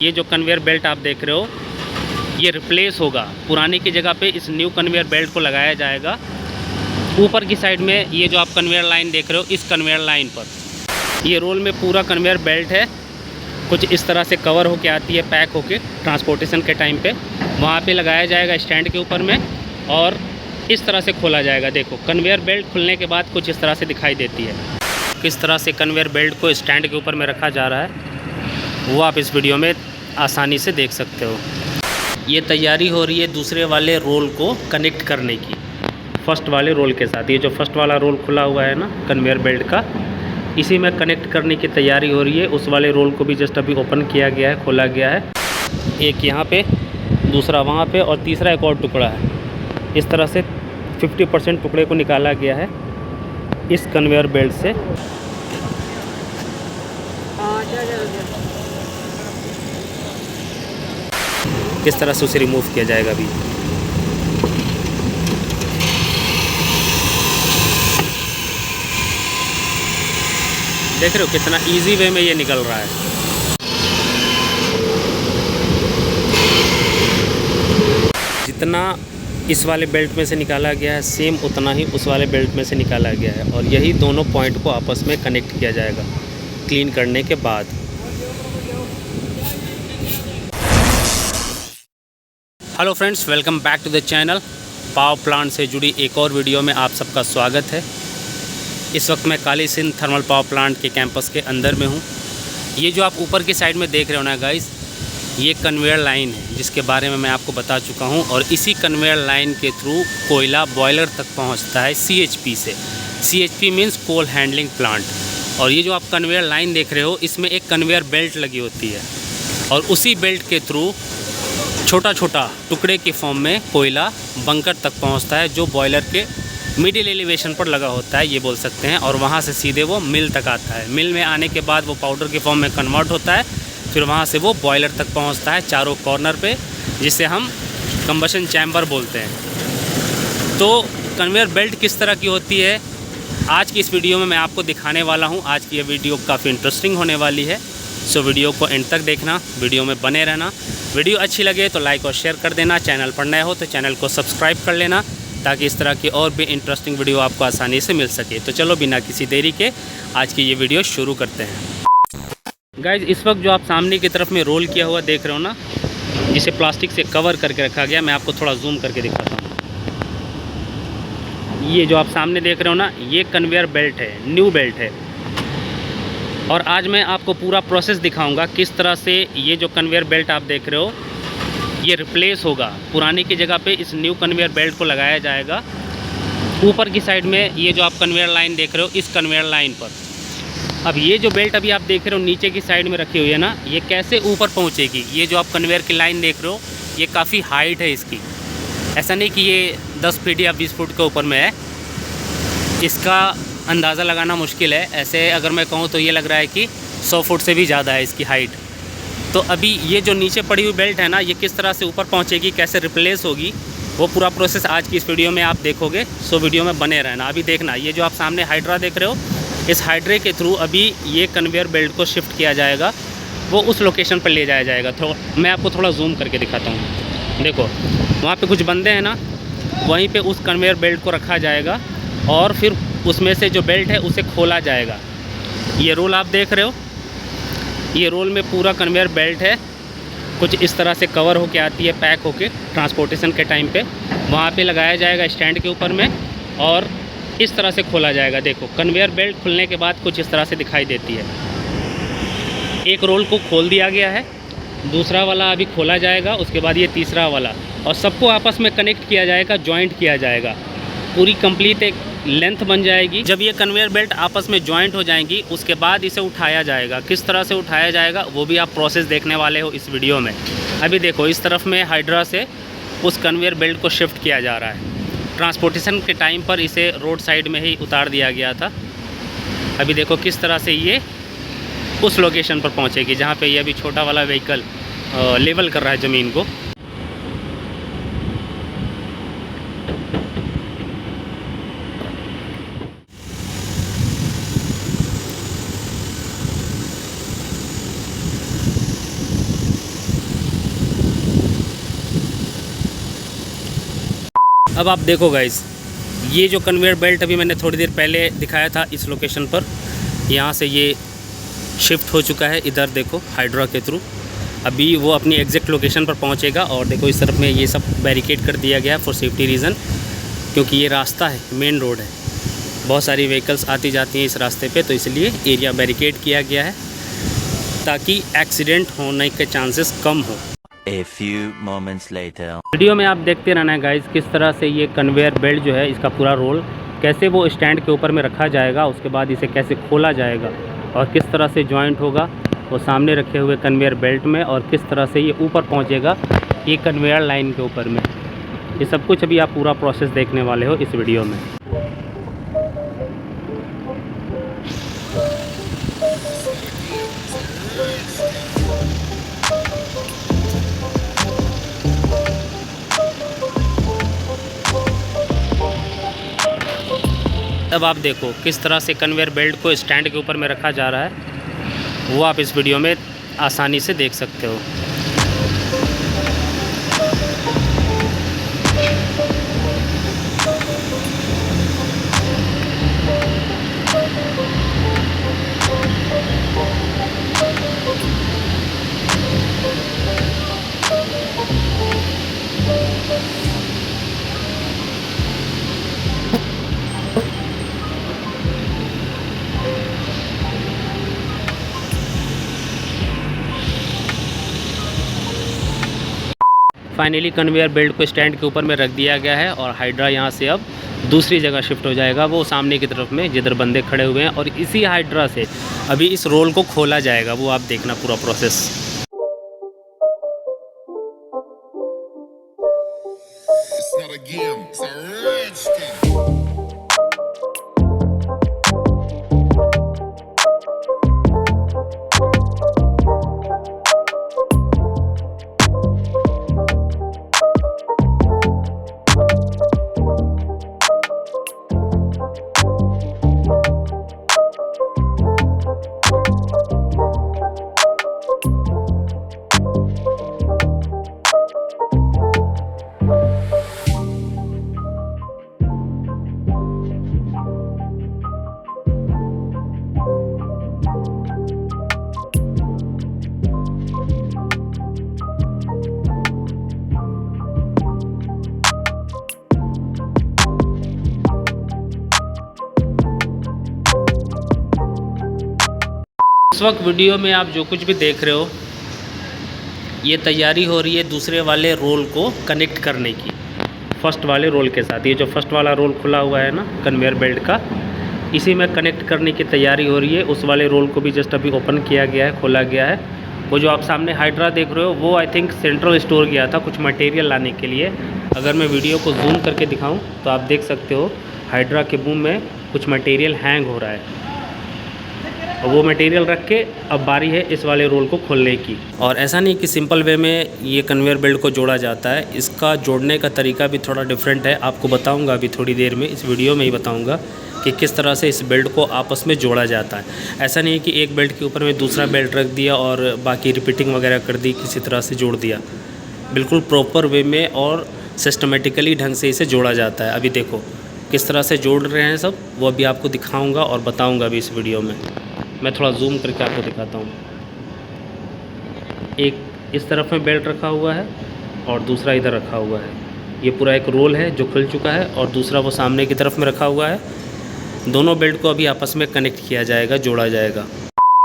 ये जो conveyor belt आप देख रहे हो ये रिप्लेस होगा, पुराने की जगह पे इस न्यू कन्वेयर बेल्ट को लगाया जाएगा। ऊपर की साइड में ये जो आप कन्वेयर लाइन देख रहे हो, इस कन्वेयर लाइन पर ये रोल में पूरा कन्वेयर बेल्ट है, कुछ इस तरह से कवर होके आती है, पैक होके ट्रांसपोर्टेशन के टाइम पे वहाँ पे लगाया जाएगा स्टैंड के ऊपर में, और इस तरह से खोला जाएगा। देखो कन्वेयर बेल्ट खुलने के बाद कुछ इस तरह से दिखाई देती है। किस तरह से कन्वेयर बेल्ट को स्टैंड के ऊपर में रखा जा रहा है वो आप इस वीडियो में आसानी से देख सकते हो। ये तैयारी हो रही है दूसरे वाले रोल को कनेक्ट करने की, फर्स्ट वाले रोल के साथ। ये जो फर्स्ट वाला रोल खुला हुआ है ना कन्वेयर बेल्ट का, इसी में कनेक्ट करने की तैयारी हो रही है। उस वाले रोल को भी जस्ट अभी ओपन किया गया है, खोला गया है। एक यहाँ पे, दूसरा वहाँ पे, और तीसरा एक और टुकड़ा है। इस तरह से 50% टुकड़े को निकाला गया है इस कन्वेयर बेल्ट से। किस तरह से उसे रिमूव किया जाएगा अभी। देख रहे हो कितना इजी वे में ये निकल रहा है। जितना इस वाले बेल्ट में से निकाला गया है सेम उतना ही उस वाले बेल्ट में से निकाला गया है, और यही दोनों पॉइंट को आपस में कनेक्ट किया जाएगा क्लीन करने के बाद। Hello friends, welcome back to the channel. Power plant से जुड़ी एक और वीडियो में आप सबका स्वागत है। इस वक्त मैं Kali Sindh thermal power plant के कैंपस के अंदर में हूँ। ये जो आप ऊपर की साइड में देख रहे हो ना गाइस, ये कन्वेयर लाइन है जिसके बारे में मैं आपको बता चुका हूँ, और इसी कन्वेयर लाइन के थ्रू कोयला बॉयलर तक पहुँचता है CHP से। CHP means coal handling plant. और ये जो आप कन्वेयर लाइन देख रहे हो, इसमें एक कन्वेयर बेल्ट लगी होती है, और उसी बेल्ट के थ्रू छोटा छोटा टुकड़े के फॉर्म में कोयला बंकर तक पहुंचता है, जो बॉयलर के मिडिल एलिवेशन पर लगा होता है, ये बोल सकते हैं। और वहां से सीधे वो मिल तक आता है। मिल में आने के बाद वो पाउडर के फॉर्म में कन्वर्ट होता है, फिर वहां से वो बॉयलर तक पहुंचता है चारों कॉर्नर पे, जिसे हम कंबशन चैम्बर बोलते हैं। तो कन्वेयर बेल्ट किस तरह की होती है आज की इस वीडियो में मैं आपको दिखाने वाला हूँ। आज की ये वीडियो काफ़ी इंटरेस्टिंग होने वाली है, सो वीडियो को एंड तक देखना, वीडियो में बने रहना। वीडियो अच्छी लगे तो लाइक और शेयर कर देना। चैनल पर नए हो तो चैनल को सब्सक्राइब कर लेना, ताकि इस तरह की और भी इंटरेस्टिंग वीडियो आपको आसानी से मिल सके। तो चलो बिना किसी देरी के आज की ये वीडियो शुरू करते हैं। गाइज, इस वक्त जो आप सामने की तरफ में रोल किया हुआ देख रहे हो ना, जिसे प्लास्टिक से कवर करके रखा गया, मैं आपको थोड़ा जूम करके दिखाता हूँ। ये जो आप सामने देख रहे हो ना, ये कन्वेयर बेल्ट है, न्यू बेल्ट है। और आज मैं आपको पूरा प्रोसेस दिखाऊंगा किस तरह से ये जो कन्वेयर बेल्ट आप देख रहे हो ये रिप्लेस होगा, पुराने की जगह पे इस न्यू कन्वेयर बेल्ट को लगाया जाएगा। ऊपर की साइड में ये जो आप कन्वेयर लाइन देख रहे हो, इस कन्वेयर लाइन पर अब ये जो बेल्ट अभी आप देख रहे हो नीचे की साइड में रखी हुई है ना, ये कैसे ऊपर पहुँचेगी। ये जो आप कन्वेयर की लाइन देख रहे हो, ये काफ़ी हाइट है इसकी। ऐसा नहीं कि ये 10 फीट या 20 फुट के ऊपर में है, इसका अंदाज़ा लगाना मुश्किल है। ऐसे अगर मैं कहूँ तो ये लग रहा है कि 100 फुट से भी ज़्यादा है इसकी हाइट। तो अभी ये जो नीचे पड़ी हुई बेल्ट है ना, ये किस तरह से ऊपर पहुँचेगी, कैसे रिप्लेस होगी, वो पूरा प्रोसेस आज की इस वीडियो में आप देखोगे। सो वीडियो में बने रहना। अभी देखना, ये जो आप सामने हाइड्रा देख रहे हो, इस हाइड्रे के थ्रू अभी ये कन्वेयर बेल्ट को शिफ्ट किया जाएगा, वो उस लोकेशन पर ले जाया जाएगा। तो मैं आपको थोड़ा जूम करके दिखाता हूँ। देखो वहाँ पर कुछ बंदे हैं ना, वहीं पर उस कन्वेयर बेल्ट को रखा जाएगा, और फिर उसमें से जो बेल्ट है उसे खोला जाएगा। ये रोल आप देख रहे हो, ये रोल में पूरा कन्वेयर बेल्ट है, कुछ इस तरह से कवर होके आती है, पैक होके ट्रांसपोर्टेशन के टाइम पे वहाँ पे लगाया जाएगा स्टैंड के ऊपर में, और इस तरह से खोला जाएगा। देखो कन्वेयर बेल्ट खुलने के बाद कुछ इस तरह से दिखाई देती है। एक रोल को खोल दिया गया है, दूसरा वाला अभी खोला जाएगा, उसके बाद ये तीसरा वाला, और सबको आपस में कनेक्ट किया जाएगा, जॉइंट किया जाएगा। पूरी कंप्लीट एक लेंथ बन जाएगी। जब ये कन्वेयर बेल्ट आपस में जॉइंट हो जाएंगी, उसके बाद इसे उठाया जाएगा। किस तरह से उठाया जाएगा वो भी आप प्रोसेस देखने वाले हो इस वीडियो में। अभी देखो इस तरफ में हाइड्रा से उस कन्वेयर बेल्ट को शिफ्ट किया जा रहा है। ट्रांसपोर्टेशन के टाइम पर इसे रोड साइड में ही उतार दिया गया था। अभी देखो किस तरह से ये उस लोकेशन पर पहुँचेगी जहाँ पर ये अभी छोटा वाला व्हीकल लेवल कर रहा है ज़मीन को। अब आप देखो गाइस, ये जो कन्वेयर बेल्ट अभी मैंने थोड़ी देर पहले दिखाया था इस लोकेशन पर, यहाँ से ये शिफ्ट हो चुका है इधर देखो हाइड्रा के थ्रू। अभी वो अपनी एग्जैक्ट लोकेशन पर पहुँचेगा। और देखो इस तरफ में ये सब बैरिकेड कर दिया गया है फॉर सेफ्टी रीज़न, क्योंकि ये रास्ता है, मेन रोड है, बहुत सारी व्हीकल्स आती जाती हैं इस रास्ते पे, तो इसलिए एरिया बैरिकेड किया गया है ताकि एक्सीडेंट होने के चांसेस कम हो। A few moments later. Video में आप देखते रहना गाइस, किस तरह से ये कन्वेयर बेल्ट जो है इसका पूरा रोल, कैसे वो स्टैंड के ऊपर में रखा जाएगा, उसके बाद इसे कैसे खोला जाएगा और किस तरह से जॉइंट होगा वो सामने रखे हुए कन्वेयर बेल्ट में, और किस तरह से ये ऊपर पहुंचेगा ये कन्वेयर लाइन के ऊपर में। ये सब कुछ अभी आप पूरा प्रोसेस देखने वाले हो इस वीडियो में। अब आप देखो किस तरह से कन्वेयर बेल्ट को स्टैंड के ऊपर में रखा जा रहा है, वो आप इस वीडियो में आसानी से देख सकते हो। फाइनली कन्वेयर बेल्ट को स्टैंड के ऊपर में रख दिया गया है और हाइड्रा यहाँ से अब दूसरी जगह शिफ्ट हो जाएगा, वो सामने की तरफ में जिधर बंदे खड़े हुए हैं, और इसी हाइड्रा से अभी इस रोल को खोला जाएगा। वो आप देखना पूरा process. It's not a game, it's a rich thing. इस वक्त वीडियो में आप जो कुछ भी देख रहे हो, ये तैयारी हो रही है दूसरे वाले रोल को कनेक्ट करने की, फर्स्ट वाले रोल के साथ। ये जो फर्स्ट वाला रोल खुला हुआ है ना कन्वेयर बेल्ट का, इसी में कनेक्ट करने की तैयारी हो रही है। उस वाले रोल को भी जस्ट अभी ओपन किया गया है, खोला गया है। वो जो आप सामने हाइड्रा देख रहे हो, वो आई थिंक सेंट्रल स्टोर गया था कुछ मटेरियल लाने के लिए। अगर मैं वीडियो को जूम करके दिखाऊं तो आप देख सकते हो हाइड्रा के बूम में कुछ मटेरियल हैंग हो रहा है, और वो मटेरियल रख के अब बारी है इस वाले रोल को खोलने की। और ऐसा नहीं कि सिंपल वे में ये कन्वेयर बेल्ट को जोड़ा जाता है, इसका जोड़ने का तरीका भी थोड़ा डिफरेंट है। आपको बताऊंगा अभी थोड़ी देर में, इस वीडियो में ही बताऊंगा कि किस तरह से इस बेल्ट को आपस में जोड़ा जाता है। ऐसा नहीं है कि एक बेल्ट के ऊपर में दूसरा बेल्ट रख दिया और बाकी रिपीटिंग वगैरह कर दी, किसी तरह से जोड़ दिया। बिल्कुल प्रॉपर वे में और सिस्टमेटिकली ढंग से इसे जोड़ा जाता है। अभी देखो किस तरह से जोड़ रहे हैं सब, वो अभी आपको दिखाऊँगा और बताऊँगा अभी इस वीडियो में। मैं थोड़ा जूम करके आपको दिखाता हूँ। एक इस तरफ में बेल्ट रखा हुआ है और दूसरा इधर रखा हुआ है। ये पूरा एक रोल है जो खुल चुका है, और दूसरा वो सामने की तरफ में रखा हुआ है। दोनों बेल्ट को अभी आपस में कनेक्ट किया जाएगा, जोड़ा जाएगा।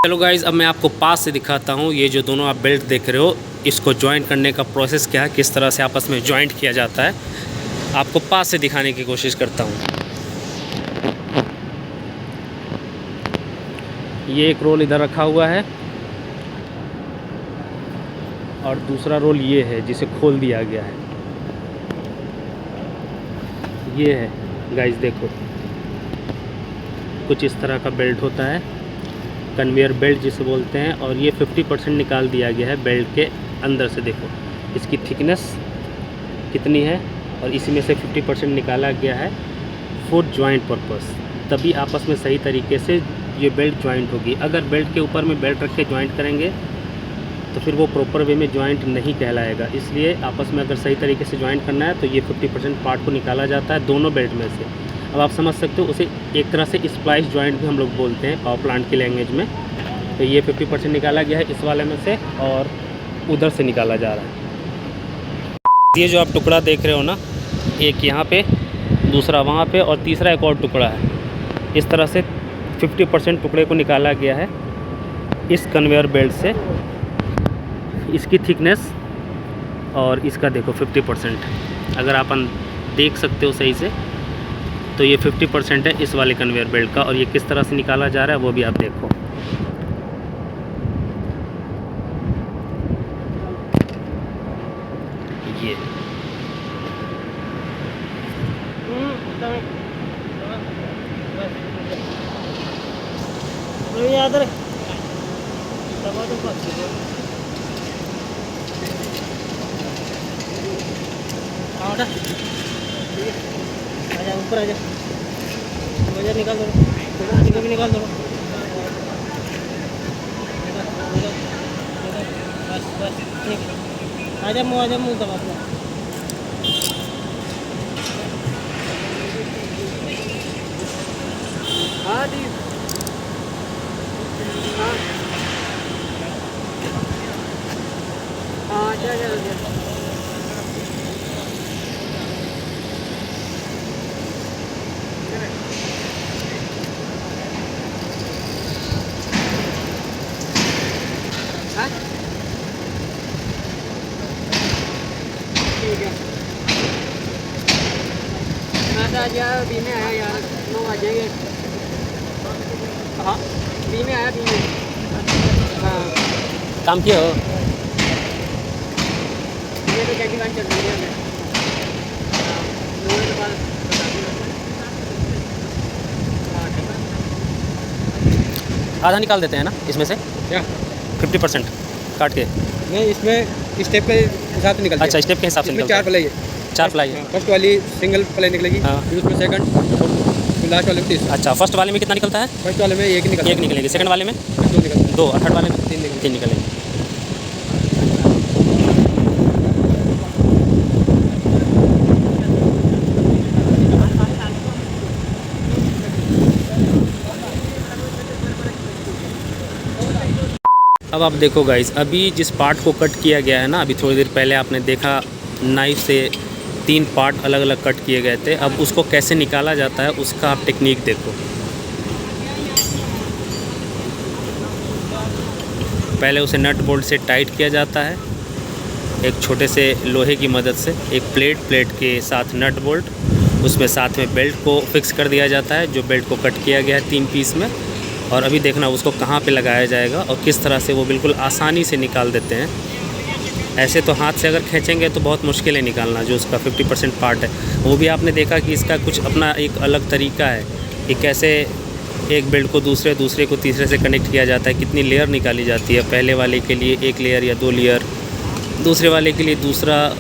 चलो गाइज़, अब मैं आपको पास से दिखाता हूँ। ये जो दोनों आप बेल्ट देख रहे हो, इसको जॉइंट करने का प्रोसेस क्या है, किस तरह से आपस में जॉइंट किया जाता है, आपको पास से दिखाने की कोशिश करता हूँ। ये एक रोल इधर रखा हुआ है और दूसरा रोल ये है जिसे खोल दिया गया है। ये है गाइस, देखो कुछ इस तरह का बेल्ट होता है, कन्वेयर बेल्ट जिसे बोलते हैं। और ये 50% निकाल दिया गया है बेल्ट के अंदर से। देखो इसकी थिकनेस कितनी है, और इसी में से 50% निकाला गया है फॉर जॉइंट पर्पस। तभी आपस में सही तरीके से ये बेल्ट जॉइंट होगी। अगर बेल्ट के ऊपर में बेल्ट रख के जॉइंट करेंगे तो तो फिर वो प्रॉपर वे में जॉइंट नहीं कहलाएगा। इसलिए आपस में अगर सही तरीके से जॉइंट करना है तो ये 50% पार्ट को निकाला जाता है दोनों बेल्ट में से। अब आप समझ सकते हो, उसे एक तरह से स्प्लाइस जॉइंट भी हम लोग बोलते हैं पावर प्लांट की लैंग्वेज में। तो ये 50% निकाला गया है इस वाले में से और उधर से निकाला जा रहा है। ये जो आप टुकड़ा देख रहे हो ना, एक यहाँ पे, दूसरा वहाँ पे और तीसरा एक और टुकड़ा है। इस तरह से 50% टुकड़े को निकाला गया है इस कन्वेयर बेल्ट से। इसकी थिकनेस और इसका देखो 50%, अगर आप देख सकते हो सही से तो ये 50% है इस वाले कन्वेयर बेल्ट का। और ये किस तरह से निकाला जा रहा है वो भी आप देखो। ये आजा ऊपर आजा, वजन निकाल दो, निकाल भी निकाल दो, बस बस ठीक। आजा मुँह दबा अपना। हाँ दी, हाँ जा। आज यार बी में आया यार, 9 आ जाएंगे। हाँ बी में आया, बी में। हाँ काम किया हो? ये तो कैसी बात चल रही है हमें। आधा निकाल देते हैं ना इसमें से, क्या 50% काट के? नहीं, इसमें स्टेप के हिसाब से निकलता है। अच्छा, स्टेप के हिसाब से इसमें निकलता 4 प्लाई है। 4 प्लाई है। फर्स्ट वाली सिंगल प्लाई निकलेगी, हाँ। फिर उसमें सेकंड, फिर लास्ट वाले में तीसरा। अच्छा, फर्स्ट वाले में कितना निकलता है? फर्स्ट वाले में एक निकलता है, एक निकलेगी। सेकंड वाले में 2 निकलता है, 2 और थर्ड वाले में 3 निकलेगी। अब आप देखो गाइस, अभी जिस पार्ट को कट किया गया है ना, अभी थोड़ी देर पहले आपने देखा नाइफ से 3 पार्ट अलग अलग कट किए गए थे। अब उसको कैसे निकाला जाता है उसका आप टेक्निक देखो। पहले उसे नट बोल्ट से टाइट किया जाता है एक छोटे से लोहे की मदद से, एक प्लेट के साथ नट बोल्ट, उसमें साथ में बेल्ट को फिक्स कर दिया जाता है जो बेल्ट को कट किया गया है 3 पीस में। और अभी देखना उसको कहाँ पे लगाया जाएगा और किस तरह से वो बिल्कुल आसानी से निकाल देते हैं। ऐसे तो हाथ से अगर खींचेंगे तो बहुत मुश्किल है निकालना, जो उसका 50% पार्ट है। वो भी आपने देखा कि इसका कुछ अपना एक अलग तरीका है कि कैसे एक बेल्ट को दूसरे को तीसरे से कनेक्ट किया जाता है, कितनी लेयर निकाली जाती है। पहले वाले के लिए 1 लेयर या 2 लेयर, दूसरे वाले के लिए दूसरा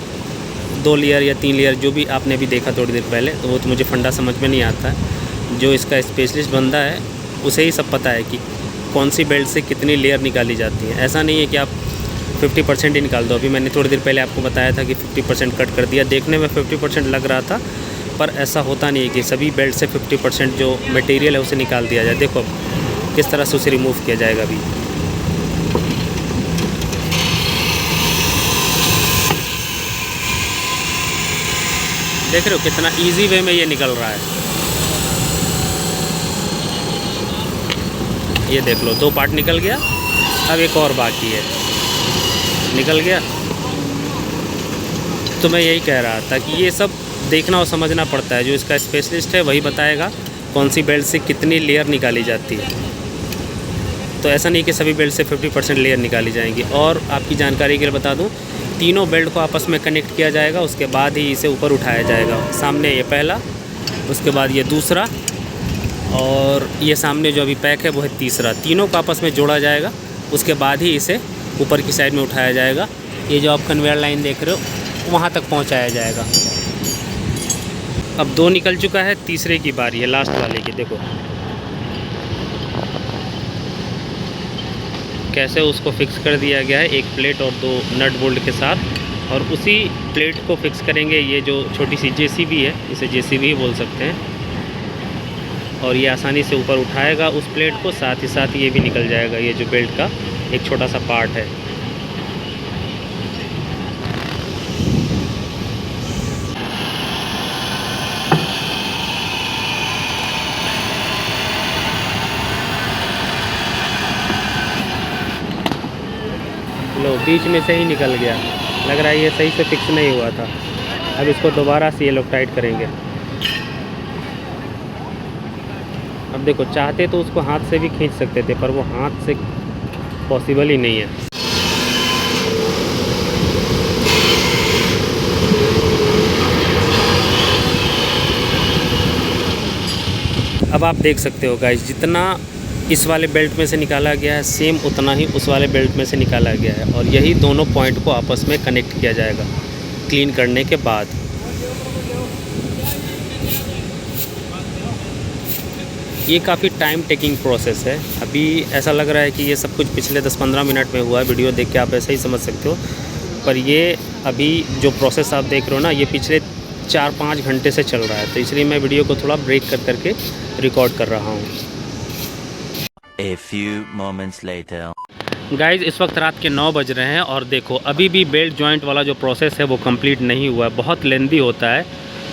2 लेयर या 3 लेयर, जो भी आपने भी देखा थोड़ी देर पहले। तो वो तो मुझे फंडा समझ में नहीं आता है। जो इसका स्पेशलिस्ट बंदा है उसे ही सब पता है कि कौन सी बेल्ट से कितनी लेयर निकाली जाती है। ऐसा नहीं है कि आप 50% ही निकाल दो। अभी मैंने थोड़ी देर पहले आपको बताया था कि 50% कट कर दिया, देखने में 50% लग रहा था, पर ऐसा होता नहीं है कि सभी बेल्ट से 50% जो मटेरियल है उसे निकाल दिया जाए। देखो अब किस तरह से उसे रिमूव किया जाएगा। अभी देख रहे हो कितना इजी वे में ये निकल रहा है। ये देख लो 2 पार्ट निकल गया, अब एक और बाकी है, निकल गया। तो मैं यही कह रहा था कि ये सब देखना और समझना पड़ता है। जो इसका स्पेशलिस्ट है वही बताएगा कौन सी बेल्ट से कितनी लेयर निकाली जाती है। तो ऐसा नहीं कि सभी बेल्ट से 50% लेयर निकाली जाएंगी। और आपकी जानकारी के लिए बता दूं, तीनों बेल्ट को आपस में कनेक्ट किया जाएगा, उसके बाद ही इसे ऊपर उठाया जाएगा। सामने ये पहला, उसके बाद ये दूसरा, और ये सामने जो अभी पैक है वो है तीसरा। तीनों को आपस में जोड़ा जाएगा, उसके बाद ही इसे ऊपर की साइड में उठाया जाएगा। ये जो आप कन्वेयर लाइन देख रहे हो वहाँ तक पहुँचाया जाएगा। अब 2 निकल चुका है, तीसरे की बारी है, लास्ट वाले की। देखो कैसे उसको फिक्स कर दिया गया है एक प्लेट और 2 नट बोल्ट के साथ। और उसी प्लेट को फिक्स करेंगे ये जो छोटी सी JCB है, इसे JCB ही बोल सकते हैं। और ये आसानी से ऊपर उठाएगा उस प्लेट को, साथ ही साथ ये भी निकल जाएगा, ये जो बेल्ट का एक छोटा सा पार्ट है। लो, बीच में से ही निकल गया, लग रहा है ये सही से फिक्स नहीं हुआ था। अब इसको दोबारा से ये लोग टाइट करेंगे। अब देखो, चाहते तो उसको हाथ से भी खींच सकते थे, पर वो हाथ से पॉसिबल ही नहीं है। अब आप देख सकते हो गाइस, जितना इस वाले बेल्ट में से निकाला गया है सेम उतना ही उस वाले बेल्ट में से निकाला गया है। और यही दोनों पॉइंट को आपस में कनेक्ट किया जाएगा क्लीन करने के बाद। ये काफ़ी टाइम टेकिंग प्रोसेस है। अभी ऐसा लग रहा है कि ये सब कुछ पिछले 10-15 मिनट में हुआ है, वीडियो देख के आप ऐसा ही समझ सकते हो। पर ये अभी जो प्रोसेस आप देख रहे हो ना, ये पिछले 4-5 घंटे से चल रहा है, तो इसलिए मैं वीडियो को थोड़ा ब्रेक कर करके रिकॉर्ड कर रहा हूँ। A few moments later. Guys, इस वक्त रात के 9 बज रहे हैं और देखो अभी भी बेल्ट जॉइंट वाला जो प्रोसेस है वो कंप्लीट नहीं हुआ है। बहुत लेंदी होता है,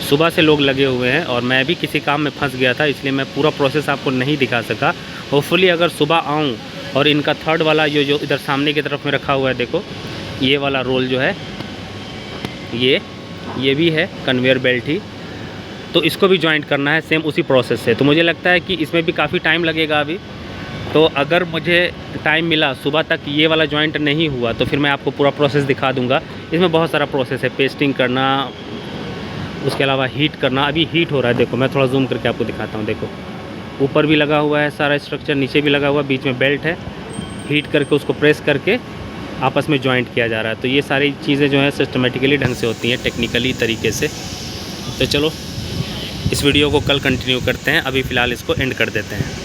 सुबह से लोग लगे हुए हैं और मैं भी किसी काम में फंस गया था, इसलिए मैं पूरा प्रोसेस आपको नहीं दिखा सका। होपफुली अगर सुबह आऊँ और इनका थर्ड वाला जो इधर सामने की तरफ में रखा हुआ है, देखो ये वाला रोल जो है ये भी है कन्वेयर बेल्ट ही, तो इसको भी जॉइंट करना है सेम उसी प्रोसेस से। तो मुझे लगता है कि इसमें भी काफ़ी टाइम लगेगा अभी। तो अगर मुझे टाइम मिला सुबह तक ये वाला जॉइंट नहीं हुआ तो फिर मैं आपको पूरा प्रोसेस दिखा दूंगा। इसमें बहुत सारा प्रोसेस है, पेस्टिंग करना, उसके अलावा हीट करना। अभी हीट हो रहा है, देखो मैं थोड़ा जूम करके आपको दिखाता हूँ। देखो ऊपर भी लगा हुआ है सारा स्ट्रक्चर, नीचे भी लगा हुआ, बीच में बेल्ट है। हीट करके उसको प्रेस करके आपस में जॉइंट किया जा रहा है। तो ये सारी चीज़ें जो हैं सिस्टमेटिकली ढंग से होती हैं, टेक्निकली तरीके से। तो चलो इस वीडियो को कल कंटिन्यू करते हैं, अभी फ़िलहाल इसको एंड कर देते हैं।